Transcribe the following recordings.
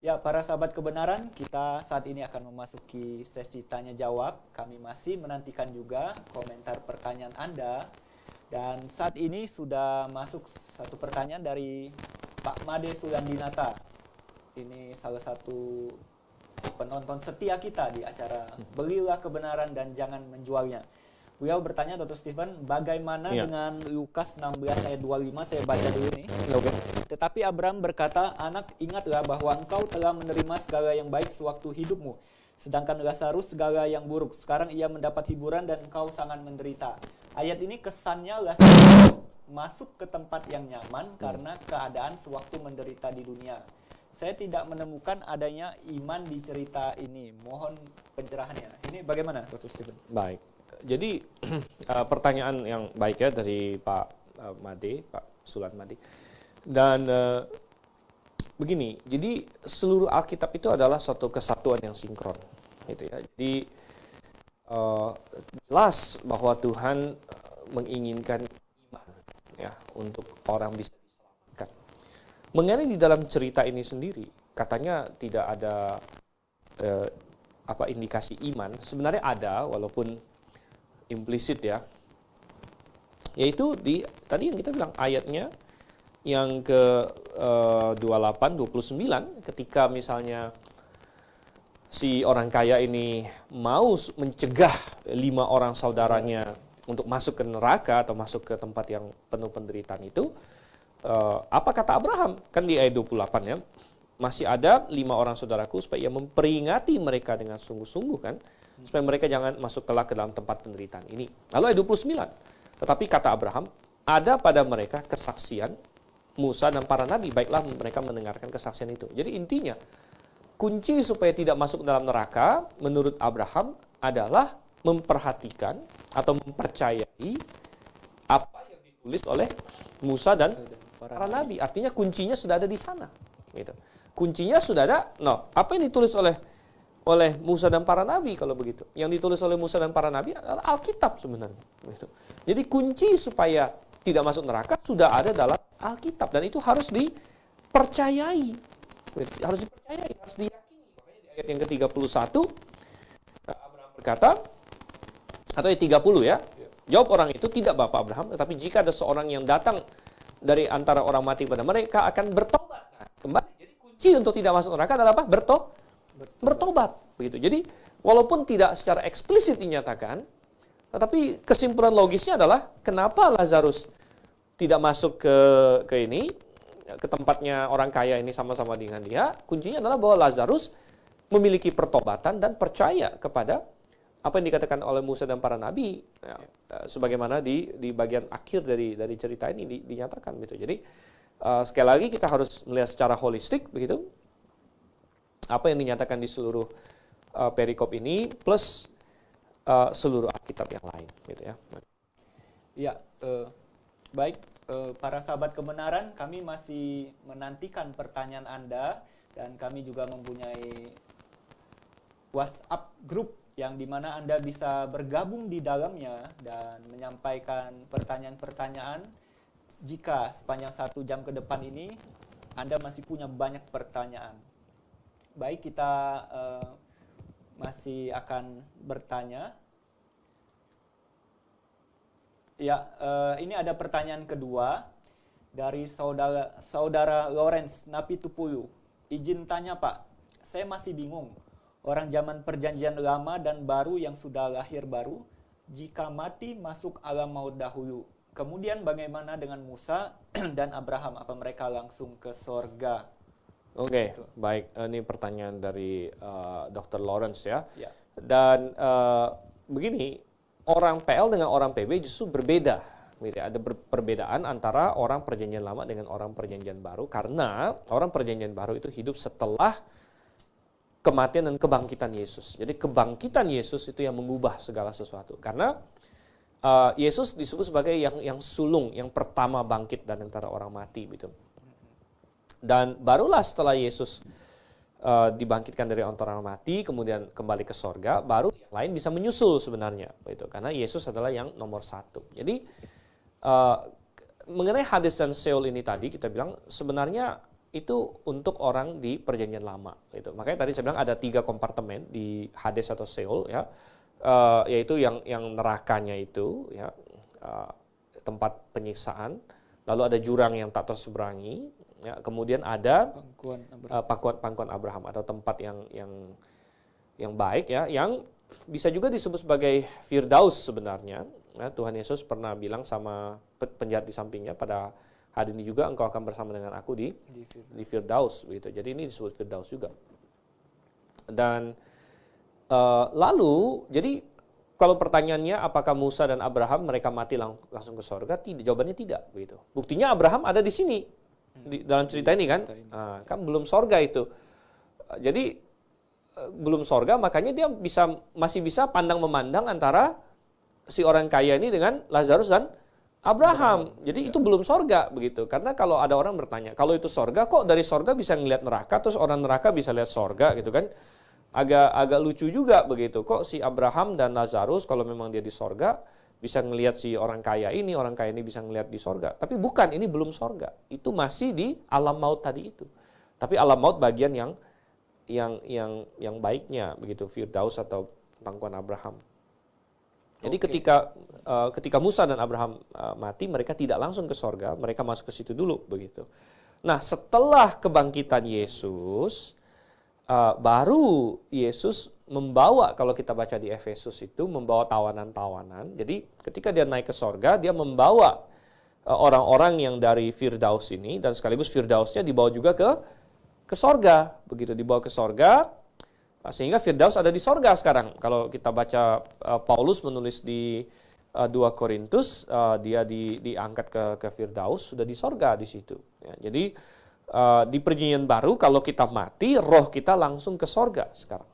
Ya, para sahabat kebenaran, kita saat ini akan memasuki sesi tanya jawab. Kami masih menantikan juga komentar pertanyaan Anda. Dan saat ini sudah masuk satu pertanyaan dari Pak Made Sulandinata. Ini salah satu penonton setia kita di acara Belilah Kebenaran dan Jangan Menjualnya. Beliau bertanya, Dr. Stephen, bagaimana dengan Lukas 16 ayat 25, saya baca dulu nih. Oke. Tetapi Abraham berkata, anak, ingatlah bahwa engkau telah menerima segala yang baik sewaktu hidupmu. Sedangkan Lazarus segala yang buruk. Sekarang ia mendapat hiburan dan engkau sangat menderita. Ayat ini kesannya Lazarus masuk ke tempat yang nyaman karena keadaan sewaktu menderita di dunia. Saya tidak menemukan adanya iman di cerita ini. Mohon pencerahannya. Ini bagaimana, Dr. Stephen? Baik. Jadi pertanyaan yang baik ya dari Pak Made, Pak Sulan Made. Dan begini, jadi seluruh Alkitab itu adalah suatu kesatuan yang sinkron, gitu ya. Jadi jelas bahwa Tuhan menginginkan iman, ya, untuk orang bisa diselamatkan. Mengenai di dalam cerita ini sendiri, katanya tidak ada indikasi iman. Sebenarnya ada, walaupun implisit ya, yaitu tadi yang kita bilang ayatnya yang ke 28, 29, ketika misalnya si orang kaya ini mau mencegah 5 orang saudaranya untuk masuk ke neraka atau masuk ke tempat yang penuh penderitaan itu, apa kata Abraham? Kan di ayat 28 ya, masih ada 5 orang saudaraku supaya ia memperingati mereka dengan sungguh-sungguh kan, supaya mereka jangan masuk kelak ke dalam tempat penderitaan ini. Lalu ayat 29, tetapi kata Abraham, ada pada mereka kesaksian Musa dan para nabi, baiklah mereka mendengarkan kesaksian itu. Jadi intinya, kunci supaya tidak masuk dalam neraka menurut Abraham adalah memperhatikan atau mempercayai apa yang ditulis oleh Musa dan para nabi. Artinya kuncinya sudah ada di sana. Gitu. Kuncinya sudah ada. Apa yang ditulis oleh Musa dan para nabi kalau begitu? Yang ditulis oleh Musa dan para nabi adalah Alkitab sebenarnya. Gitu. Jadi kunci supaya tidak masuk neraka sudah ada dalam Alkitab dan itu harus dipercayai. Harus dipercayai, harus diyakini. Makanya di ayat yang ke-31 Abraham berkata, atau ayat 30 ya, jawab orang itu, tidak Bapak Abraham, tetapi jika ada seorang yang datang dari antara orang mati pada mereka akan bertobat. Nah, kembali, jadi kunci untuk tidak masuk neraka adalah apa? Bertobat. Begitu. Jadi walaupun tidak secara eksplisit dinyatakan, tetapi kesimpulan logisnya adalah kenapa Lazarus tidak masuk ke ini, ke tempatnya orang kaya ini sama-sama dengan dia. Kuncinya adalah bahwa Lazarus memiliki pertobatan dan percaya kepada apa yang dikatakan oleh Musa dan para nabi, ya, sebagaimana di bagian akhir dari cerita ini dinyatakan gitu. Jadi sekali lagi kita harus melihat secara holistik begitu apa yang dinyatakan di seluruh perikop ini plus seluruh Alkitab yang lain gitu ya. Ya, baik, para sahabat kebenaran, kami masih menantikan pertanyaan Anda dan kami juga mempunyai WhatsApp group yang dimana Anda bisa bergabung di dalamnya dan menyampaikan pertanyaan-pertanyaan jika sepanjang 1 jam ke depan ini Anda masih punya banyak pertanyaan. Baik, kita masih akan bertanya. Ya, ini ada pertanyaan kedua dari saudara Lawrence Napitupulu. Izin tanya Pak, saya masih bingung. Orang zaman perjanjian lama dan baru yang sudah lahir baru, jika mati masuk alam maut dahulu. Kemudian bagaimana dengan Musa dan Abraham? Apa mereka langsung ke sorga? Oke, baik. Ini pertanyaan dari Dr. Lawrence ya. Ya. Dan begini, orang PL dengan orang PB justru berbeda. Gitu ya. Ada perbedaan antara orang perjanjian lama dengan orang perjanjian baru. Karena orang perjanjian baru itu hidup setelah kematian dan kebangkitan Yesus. Jadi kebangkitan Yesus itu yang mengubah segala sesuatu. Karena Yesus disebut sebagai yang sulung, yang pertama bangkit dan antara orang mati gitu. Dan barulah setelah Yesus dibangkitkan dari antara orang mati, kemudian kembali ke sorga, baru yang lain bisa menyusul sebenarnya. Gitu. Karena Yesus adalah yang nomor 1. Jadi mengenai Hades dan Seol ini tadi kita bilang sebenarnya itu untuk orang di perjanjian lama gitu. Makanya tadi saya bilang ada 3 kompartemen di Hades atau Sheol ya. Yaitu yang nerakanya itu ya, tempat penyiksaan, lalu ada jurang yang tak terseberangi ya, kemudian ada pangkuan Abraham atau tempat yang baik ya, yang bisa juga disebut sebagai Firdaus sebenarnya ya. Tuhan Yesus pernah bilang sama penjahat di sampingnya, pada hari ini juga engkau akan bersama dengan aku di Firdaus begitu. Jadi ini disebut Firdaus juga. Dan lalu jadi kalau pertanyaannya apakah Musa dan Abraham mereka mati langsung ke sorga? Tidak, jawabannya tidak begitu. Buktinya Abraham ada di sini dalam cerita ini kan, kan belum sorga itu. Jadi belum sorga, makanya dia masih bisa pandang memandang antara si orang kaya ini dengan Lazarus dan Abraham. Jadi itu belum sorga begitu. Karena kalau ada orang bertanya, kalau itu sorga kok dari sorga bisa ngelihat neraka, terus orang neraka bisa lihat sorga gitu kan? Agak lucu juga begitu. Kok si Abraham dan Lazarus kalau memang dia di sorga bisa ngelihat si orang kaya ini bisa ngelihat di sorga. Tapi bukan, ini belum sorga. Itu masih di alam maut tadi itu. Tapi alam maut bagian yang baiknya begitu, Firdaus atau pangkuan Abraham. Jadi ketika Musa dan Abraham mati, mereka tidak langsung ke sorga, mereka masuk ke situ dulu begitu. Nah, setelah kebangkitan Yesus, baru Yesus membawa, kalau kita baca di Efesus itu, membawa tawanan-tawanan. Jadi ketika dia naik ke sorga, dia membawa orang-orang yang dari Firdaus ini, dan sekaligus Firdausnya dibawa juga ke sorga, begitu, dibawa ke sorga. Sehingga Firdaus ada di sorga sekarang. Kalau kita baca Paulus menulis di 2 Korintus, dia diangkat ke Firdaus, sudah di sorga di situ. Ya, jadi di perjanjian baru kalau kita mati, roh kita langsung ke sorga sekarang.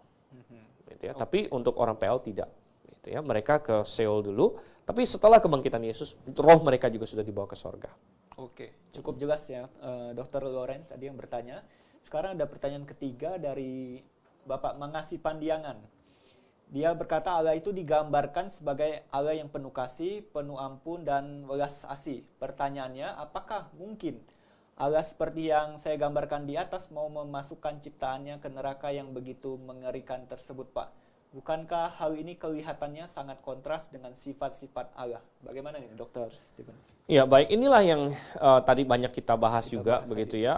Gitu ya. Tapi untuk orang PL tidak. Gitu ya. Mereka ke Sheol dulu, tapi setelah kebangkitan Yesus, roh mereka juga sudah dibawa ke sorga. Oke, cukup jelas ya, Dr. Lorenz tadi yang bertanya. Sekarang ada pertanyaan ketiga dari Bapak Mengasi Pandiangan. Dia berkata Allah itu digambarkan sebagai Allah yang penuh kasih, penuh ampun, dan welas asih. Pertanyaannya, apakah mungkin Allah seperti yang saya gambarkan di atas mau memasukkan ciptaannya ke neraka yang begitu mengerikan tersebut, Pak? Bukankah hal ini kelihatannya sangat kontras dengan sifat-sifat Allah? Bagaimana nih, Dr. Stephen? Ya, baik. Inilah yang tadi banyak kita bahas juga, begitu ya.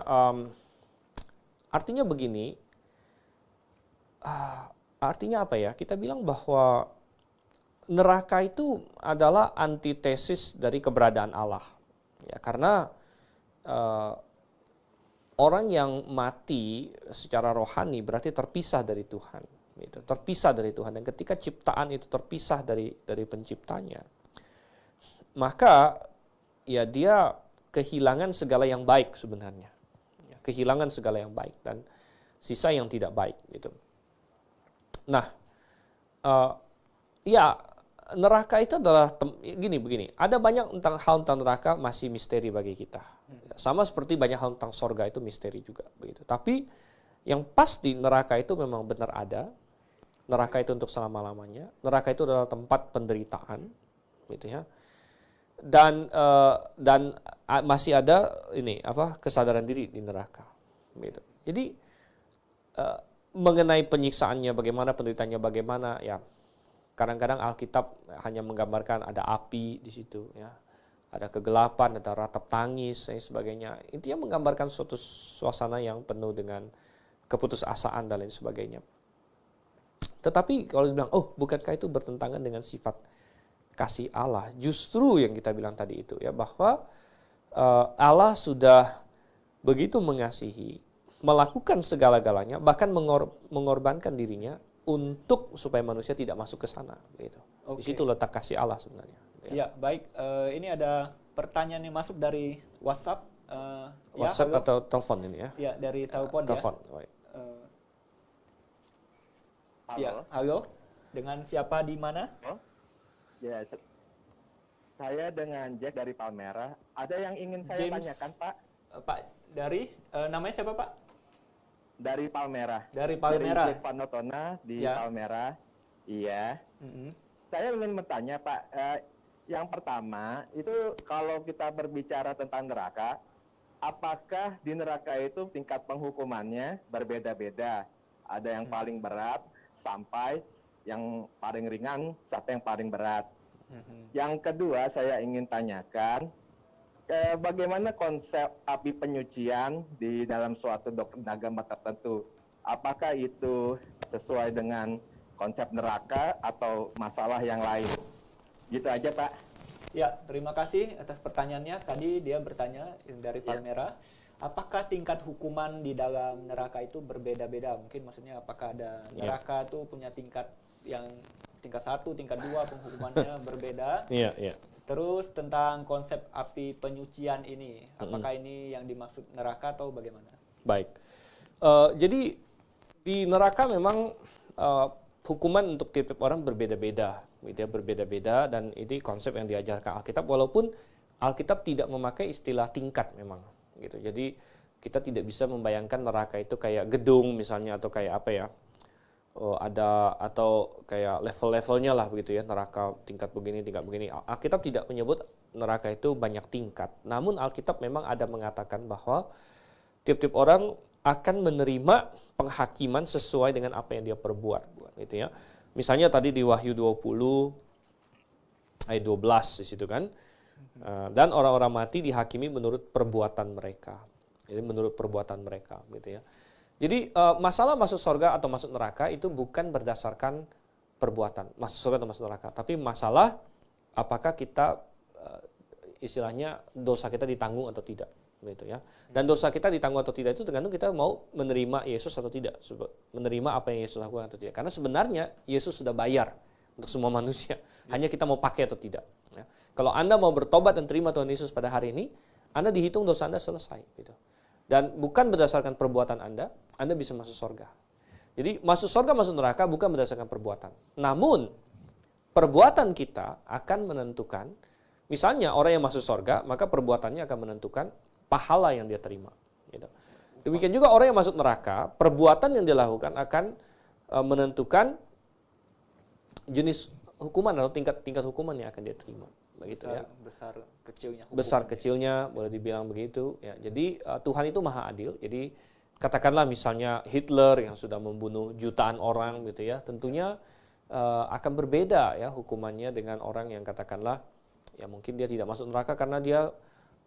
Artinya begini, artinya apa ya? Kita bilang bahwa neraka itu adalah antitesis dari keberadaan Allah. Ya, karena orang yang mati secara rohani berarti terpisah dari Tuhan. Gitu. Terpisah dari Tuhan. Dan ketika ciptaan itu terpisah dari penciptanya, maka ya dia kehilangan segala yang baik sebenarnya. Ya, kehilangan segala yang baik dan sisa yang tidak baik. Gitu. Nah, ya neraka itu adalah begini. Ada banyak hal tentang neraka masih misteri bagi kita. Sama seperti banyak hal tentang sorga itu misteri juga begitu. Tapi yang pasti neraka itu memang benar ada. Neraka itu untuk selama-lamanya. Neraka itu adalah tempat penderitaan, gitu ya. Dan masih ada kesadaran diri di neraka, gitu. Jadi mengenai penyiksaannya bagaimana, penderitaannya bagaimana, ya kadang-kadang Alkitab hanya menggambarkan ada api di situ, ya, ada kegelapan, ada ratap tangis dan sebagainya. Intinya menggambarkan suatu suasana yang penuh dengan keputusasaan dan lain sebagainya. Tetapi kalau dibilang, bukankah itu bertentangan dengan sifat kasih Allah? Justru yang kita bilang tadi itu, ya, bahwa Allah sudah begitu mengasihi, melakukan segala-galanya, bahkan mengorbankan dirinya untuk supaya manusia tidak masuk ke sana. Gitu. Di situ letak kasih Allah sebenarnya. Ya, baik. Ini ada pertanyaan yang masuk dari WhatsApp. WhatsApp ya, atau telepon ini ya? Ya, dari telepon. Telepon. Halo. Ya, halo. Dengan siapa di mana? Ya, saya dengan Jack dari Palmerah. Ada yang ingin saya tanyakan, Pak? Pak, dari namanya siapa, Pak? Dari Palmerah. Dari Palmerah. Dari Jack Panotona di Palmerah. Iya. Saya ingin bertanya, Pak. Yang pertama, itu kalau kita berbicara tentang neraka, apakah di neraka itu tingkat penghukumannya berbeda-beda? Ada yang paling berat sampai yang paling ringan sampai yang paling berat. Yang kedua saya ingin tanyakan, bagaimana konsep api penyucian di dalam suatu doktrin agama tertentu? Apakah itu sesuai dengan konsep neraka atau masalah yang lain? Gitu aja, Pak. Ya, terima kasih atas pertanyaannya. Tadi dia bertanya dari Palmera, apakah tingkat hukuman di dalam neraka itu berbeda-beda? Mungkin maksudnya apakah ada neraka itu punya tingkat yang tingkat 1, tingkat 2 penghukumannya berbeda. Terus tentang konsep api penyucian ini, apakah ini yang dimaksud neraka atau bagaimana? Baik. Jadi di neraka memang hukuman untuk tiap-tiap orang berbeda-beda, gitu ya, berbeda-beda, dan ini konsep yang diajarkan Alkitab, walaupun Alkitab tidak memakai istilah tingkat memang, gitu. Jadi kita tidak bisa membayangkan neraka itu kayak gedung misalnya atau kayak apa ya, ada atau kayak level-levelnya lah begitu ya, neraka tingkat begini, tingkat begini. Alkitab tidak menyebut neraka itu banyak tingkat. Namun Alkitab memang ada mengatakan bahwa tiap-tiap orang akan menerima penghakiman sesuai dengan apa yang dia perbuat, gitu ya. Misalnya tadi di Wahyu 20 ayat 12 di situ kan. Dan orang-orang mati dihakimi menurut perbuatan mereka. Jadi menurut perbuatan mereka, gitu ya. Jadi masalah masuk surga atau masuk neraka itu bukan berdasarkan perbuatan, masuk surga atau masuk neraka, tapi masalah apakah kita istilahnya dosa kita ditanggung atau tidak, gitu ya. Dan dosa kita ditanggung atau tidak itu tergantung kita mau menerima Yesus atau tidak, menerima apa yang Yesus lakukan atau tidak. Karena sebenarnya Yesus sudah bayar untuk semua manusia, hanya kita mau pakai atau tidak. Ya. Kalau Anda mau bertobat dan terima Tuhan Yesus pada hari ini, Anda dihitung dosa Anda selesai, gitu. Dan bukan berdasarkan perbuatan Anda bisa masuk surga. Jadi masuk surga, masuk neraka bukan berdasarkan perbuatan. Namun, perbuatan kita akan menentukan, misalnya orang yang masuk surga, maka perbuatannya akan menentukan pahala yang dia terima. Gitu. Demikian juga orang yang masuk neraka, perbuatan yang dia lakukan akan menentukan jenis hukuman atau tingkat hukuman yang akan dia terima. Begitu ya. Besar kecilnya boleh dibilang begitu ya. Jadi Tuhan itu maha adil. Jadi katakanlah misalnya Hitler yang sudah membunuh jutaan orang gitu ya, tentunya akan berbeda ya hukumannya dengan orang yang katakanlah ya mungkin dia tidak masuk neraka karena dia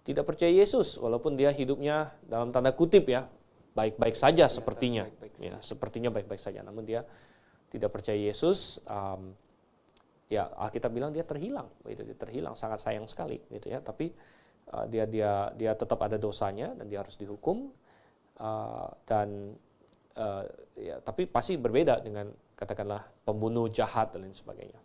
tidak percaya Yesus, walaupun dia hidupnya dalam tanda kutip ya baik-baik saja sepertinya. Ya, sepertinya baik-baik saja, namun dia tidak percaya Yesus. Ya Alkitab bilang dia terhilang, gitu, dia terhilang, sangat sayang sekali, gitu ya. Tapi dia tetap ada dosanya dan dia harus dihukum, ya, tapi pasti berbeda dengan katakanlah pembunuh jahat dan lain sebagainya.